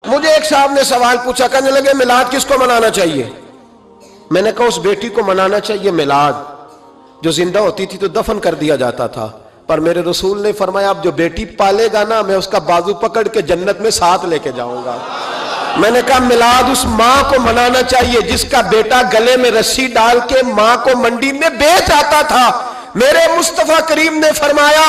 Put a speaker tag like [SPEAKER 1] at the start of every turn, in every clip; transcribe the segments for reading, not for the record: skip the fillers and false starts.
[SPEAKER 1] مجھے ایک صاحب نے سوال پوچھا، کہنے لگے میلاد کس کو منانا چاہیے؟ میں نے کہا اس بیٹی کو منانا چاہیے میلاد جو زندہ ہوتی تھی تو دفن کر دیا جاتا تھا، پر میرے رسول نے فرمایا اب جو بیٹی پالے گا نا میں اس کا بازو پکڑ کے جنت میں ساتھ لے کے جاؤں گا۔ میں نے کہا میلاد اس ماں کو منانا چاہیے جس کا بیٹا گلے میں رسی ڈال کے ماں کو منڈی میں بیچ آتا تھا۔ میرے مصطفیٰ کریم نے فرمایا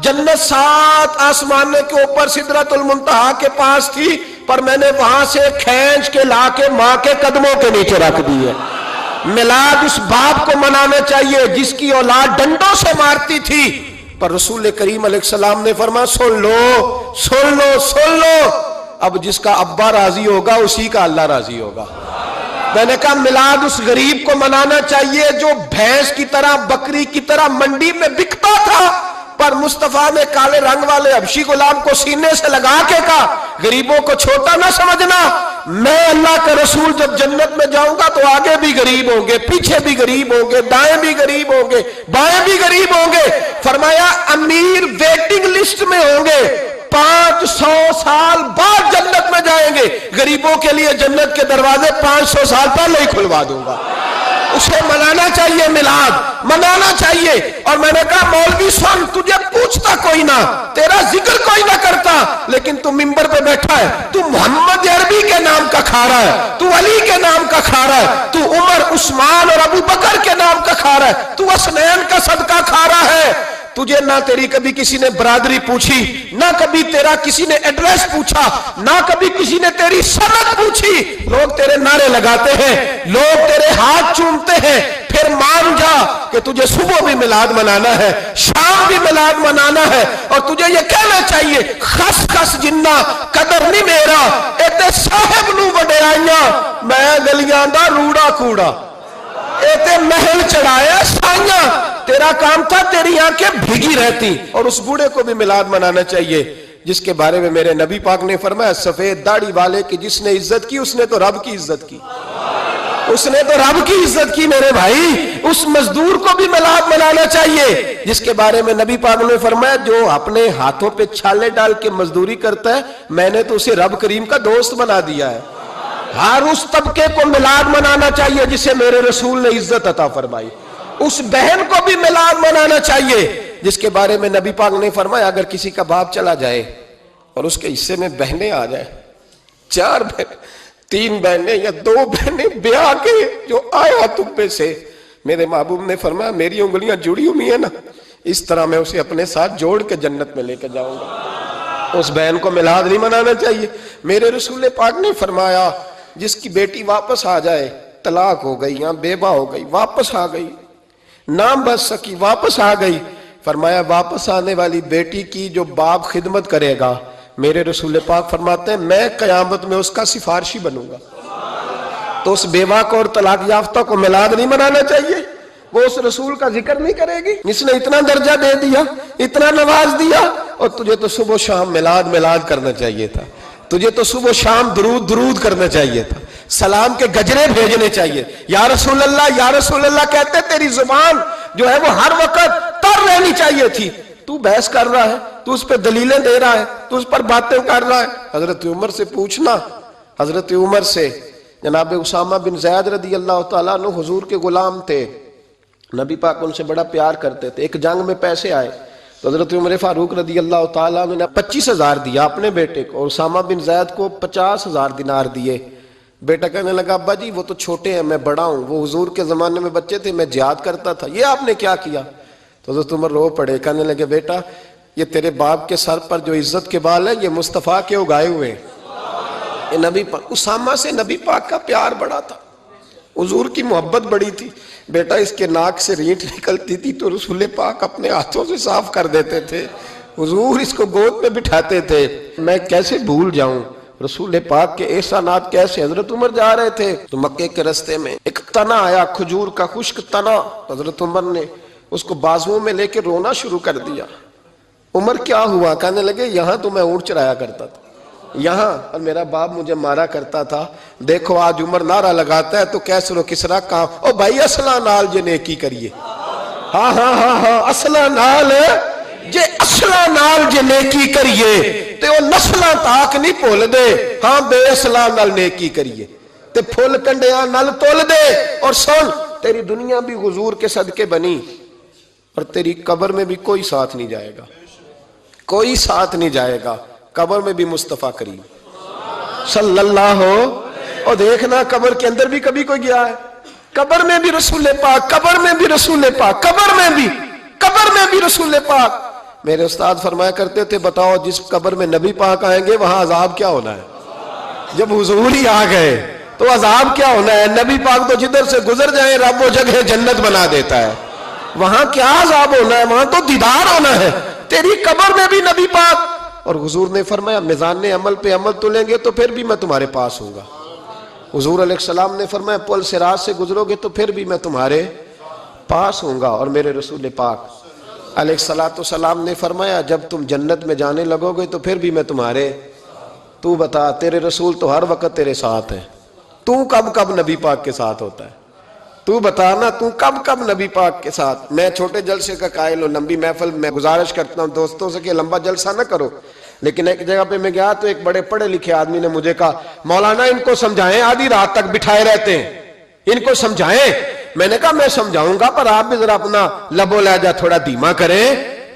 [SPEAKER 1] جنت 7 آسمانوں کے اوپر سدرۃ المنتہا کے پاس تھی، پر میں نے وہاں سے کھینچ کے لا کے ماں کے قدموں کے نیچے رکھ دی ہے۔ میلاد اس باپ کو منانا چاہیے جس کی اولاد ڈنڈوں سے مارتی تھی، پر رسول کریم علیہ السلام نے فرمایا سن لو سن لو سن لو، اب جس کا ابا راضی ہوگا اسی کا اللہ راضی ہوگا۔ میں نے کہا میلاد اس غریب کو منانا چاہیے جو بھینس کی طرح بکری کی طرح منڈی میں بکتا تھا، پر مصطفیٰ نے کالے رنگ والے حبشی غلام کو سینے سے لگا کے کہا غریبوں کو چھوٹا نہ سمجھنا، میں اللہ کا رسول جب جنت میں جاؤں گا تو آگے بھی غریب ہوں گے، پیچھے بھی غریب ہوں گے، دائیں بھی غریب ہوں گے، بائیں بھی غریب ہوں گے۔ فرمایا امیر ویٹنگ لسٹ میں ہوں گے، 500 سال بعد جنت میں جائیں گے، غریبوں کے لیے جنت کے دروازے 500 سال پہلے ہی کھلوا دوں گا۔ اسے منانا چاہیے، میلاد منانا چاہیے۔ اور میں نے کہا مولوی سن، تجھے پوچھتا کوئی نہ، تیرا ذکر کوئی نہ کرتا، لیکن تو ممبر پہ بیٹھا ہے، تو محمد عربی کے نام کا کھا رہا ہے، تو علی کے نام کا کھا رہا ہے، تو عمر عثمان اور ابو بکر کے نام کا کھا رہا ہے، تو حسنین کا صدقہ کھا رہا ہے۔ تجھے نہ تیری کبھی کسی نے برادری پوچھی، نہ کبھی تیرا کسی نے ایڈریس پوچھا، نہ کبھی کسی نے تیری سند پوچھی، لوگ تیرے نعرے لگاتے ہیں، لوگ تیرے ہاتھ چومتے ہیں۔ پھر مان جا کہ تجھے صبح بھی میلاد منانا ہے، شام بھی میلاد منانا ہے، اور تجھے یہ کہنا چاہیے خس خس جنہ قدر نہیں میرا ایتے صاحب نو وڈیائیاں میں گلیاں دا روڑا کوڑا، ایتے محل چڑھایا سائیاں، تیرا کام تھا تیری آنکھیں بھیگی رہتی۔ اور اس بوڑھے کو بھی میلاد منانا چاہیے جس کے بارے میں میرے نبی پاک نے فرمایا سفید داڑھی والے کی جس نے عزت کی اس نے تو رب کی عزت کی، اس نے تو رب کی عزت کی میرے بھائی۔ اس مزدور کو بھی میلاد منانا چاہیے جس کے بارے میں نبی پاک نے فرمایا جو اپنے ہاتھوں پہ چھالے ڈال کے مزدوری کرتا ہے میں نے تو اسے رب کریم کا دوست بنا دیا ہے۔ ہر اس طبقے کو میلاد منانا چاہیے جسے میرے رسول نے عزت عطا فرمائی۔ اس بہن کو بھی میلاد منانا چاہیے جس کے بارے میں نبی پاک نے فرمایا اگر کسی کا باپ چلا جائے اور اس کے حصے میں بہنیں آ جائیں، 4 بہنیں، 3 بہنیں یا 2 بہنیں بیاہ کے جو آیا تم سے، میرے محبوب نے فرمایا میری انگلیاں جڑی ہوئی ہیں نا، اس طرح میں اسے اپنے ساتھ جوڑ کے جنت میں لے کے جاؤں گا۔ اس بہن کو میلاد نہیں منانا چاہیے۔ میرے رسول پاک نے فرمایا جس کی بیٹی واپس آ جائے، طلاق ہو گئی یا بیوہ ہو گئی، واپس آ گئی، نام بچ سکی، واپس آ گئی، فرمایا واپس آنے والی بیٹی کی جو باپ خدمت کرے گا، میرے رسول پاک فرماتے ہیں میں قیامت میں اس کا سفارشی بنوں گا۔ تو اس بیوہ کو اور طلاق یافتہ کو میلاد نہیں منانا چاہیے، وہ اس رسول کا ذکر نہیں کرے گی جس نے اتنا درجہ دے دیا، اتنا نواز دیا، اور تجھے تو صبح و شام میلاد میلاد کرنا چاہیے تھا، تجھے تو صبح و شام درود درود کرنا چاہیے تھا، سلام کے گجرے بھیجنے چاہیے۔ یا رسول اللہ کہتے تیری زبان جو ہے وہ ہر وقت تر رہنی چاہیے تھی، تو بحث کر رہا ہے، تو اس پہ دلیلیں دے رہا ہے، تو اس پر باتیں کر رہا ہے۔ حضرت عمر سے پوچھنا، حضرت عمر سے، جناب اسامہ بن زید رضی اللہ تعالیٰ عنہ حضور کے غلام تھے، نبی پاک ان سے بڑا پیار کرتے تھے۔ ایک جنگ میں پیسے آئے تو حضرت عمر فاروق رضی اللہ تعالیٰ عنہ نے 25,000 دیا اپنے بیٹے کو، اور اسامہ بن زید کو 50,000 دینار دیے۔ بیٹا کہنے لگا ابا جی وہ تو چھوٹے ہیں میں بڑا ہوں، وہ حضور کے زمانے میں بچے تھے میں جہاد کرتا تھا، یہ آپ نے کیا کیا؟ تو حضرت عمر رو پڑے، کہنے لگے بیٹا یہ تیرے باپ کے سر پر جو عزت کے بال ہیں یہ مصطفیٰ کے اگائے ہوئے ہیں۔ یہ نبی پاک، اسامہ سے نبی پاک کا پیار بڑا تھا، حضور کی محبت بڑی تھی۔ بیٹا اس کے ناک سے رینٹ نکلتی تھی تو رسول پاک اپنے ہاتھوں سے صاف کر دیتے تھے، حضور اس کو گود میں بٹھاتے تھے۔ میں کیسے بھول جاؤں رسول پاک کے احسانات کیسے۔ حضرت عمر جا رہے تھے تو مکے کے رستے میں ایک تنا آیا، کھجور کا خشک تنا، حضرت عمر نے اس کو بازوؤں میں لے کے رونا شروع کر دیا۔ عمر کیا ہوا؟ کہنے لگے یہاں تو میں اونٹ چرایا کرتا تھا، یہاں، اور میرا باپ مجھے مارا کرتا تھا، دیکھو آج عمر نعرہ لگاتا ہے تو کیسر و کسرا کہاں، او بھائی اصلہ نال جے نیکی کریے، ہاں اصلہ نال جے، اصلہ نال جے نیکی کریے، تے وہ نسلاں تاک نہیں بھول دے ہاں بے اسلام نال نیکی کریے تے پھول کنڈیاں نال تول دے. اور سن تیری دنیا بھی حضور کے صدقے بنی اور تیری قبر میں بھی کوئی ساتھ نہیں جائے گا, کوئی ساتھ نہیں جائے گا. قبر میں بھی مصطفیٰ کریم صلی اللہ ہو. اور دیکھنا قبر کے اندر بھی کبھی کوئی گیا ہے؟ قبر میں بھی رسول پاک, قبر میں بھی رسول پاک, قبر میں بھی رسول پاک. میرے استاد فرمایا کرتے تھے بتاؤ جس قبر میں نبی پاک آئیں گے وہاں عذاب کیا ہونا ہے؟ جب حضور ہی آ گئے تو عذاب کیا ہونا ہے؟ نبی پاک تو جدھر سے گزر جائیں رب وہ جگہ جنت بنا دیتا ہے. وہاں کیا عذاب ہونا ہے؟ وہاں تو دیدار ہونا ہے. تیری قبر میں بھی نبی پاک. اور حضور نے فرمایا میزان عمل پہ عمل تولیں گے تو پھر بھی میں تمہارے پاس ہوں گا. حضور علیہ السلام نے فرمایا پل صراط سے گزرو گے تو پھر بھی میں تمہارے پاس ہوں گا. اور میرے رسول پاک علیہ السلام نے فرمایا جب تم جنت میں جانے لگو گے تو پھر بھی میں تمہارے. تو بتا تیرے رسول تو ہر وقت تیرے ساتھ ہیں, تو کب نبی پاک کے ساتھ ہوتا ہے؟ تو بتانا تو کب نبی پاک کے ساتھ. میں چھوٹے جلسے کا قائل ہوں, لمبی محفل میں گزارش کرتا ہوں دوستوں سے کہ لمبا جلسہ نہ کرو. لیکن ایک جگہ پہ میں گیا تو ایک بڑے پڑھے لکھے آدمی نے مجھے کہا مولانا ان کو سمجھائیں, آدھی رات تک بٹھائے رہتے ہیں, ان کو سمجھائیں. میں نے کہا میں سمجھاؤں گا پر آپ بھی ذرا اپنا لب و لہجہ تھوڑا دھیما کریں.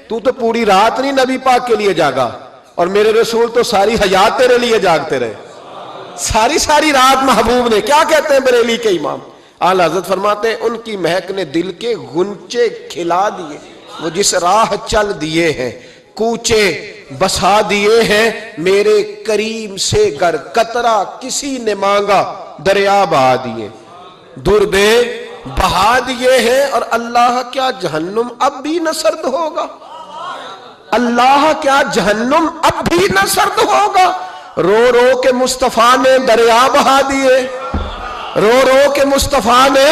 [SPEAKER 1] تو پوری رات نہیں نبی پاک کے لیے جاگا اور میرے رسول تو ساری حیات تیرے لیے جاگتے رہے, ساری رات محبوب نے. کیا کہتے ہیں بریلی کے امام اعلی حضرت فرماتے ہیں ان کی مہک نے دل کے غنچے کھلا دیے, وہ جس راہ چل دیے ہیں کوچے بسا دیے ہیں, میرے کریم سے گر قطرہ کسی نے مانگا دریا بہا دیے, دربے بہا دیے ہیں. اور اللہ کیا جہنم اب بھی نہ سرد ہوگا؟ اللہ کیا جہنم اب بھی نہ سرد ہوگا؟ رو رو کے مصطفیٰ نے دریا بہا دیے, رو رو کے مصطفیٰ نے.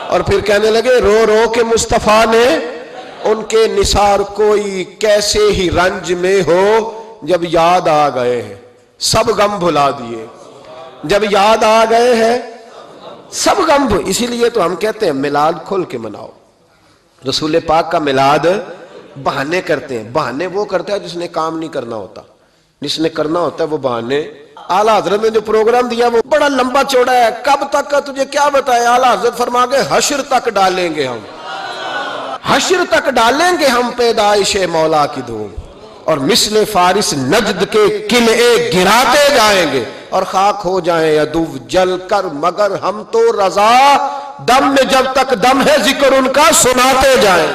[SPEAKER 1] اور پھر کہنے لگے رو رو کے مصطفیٰ نے ان کے نثار کوئی کیسے ہی رنج میں ہو جب یاد آ گئے ہیں سب غم بھلا دیے. جب یاد آ گئے ہیں سب غم. اسی لیے تو ہم کہتے ہیں میلاد کھل کے مناؤ. رسول پاک کا میلاد بہانے کرتے ہیں, بہانے وہ کرتا ہے جس نے کام نہیں کرنا ہوتا, جس نے کرنا ہوتا ہے وہ بہانے. اعلیٰ حضرت نے جو پروگرام دیا وہ بڑا لمبا چوڑا ہے, کب تک کا تجھے کیا بتائے. اعلیٰ حضرت فرما گئے حشر تک ڈالیں گے ہم, حشر تک ڈالیں گے ہم پیدائش مولا کی دھوم, اور مثل فارس نجد کے قلعے گراتے جائیں گے اور خاک ہو جائیں عدو جل کر, مگر ہم تو رضا دم میں جب تک دم ہے ذکر ان کا سناتے جائیں.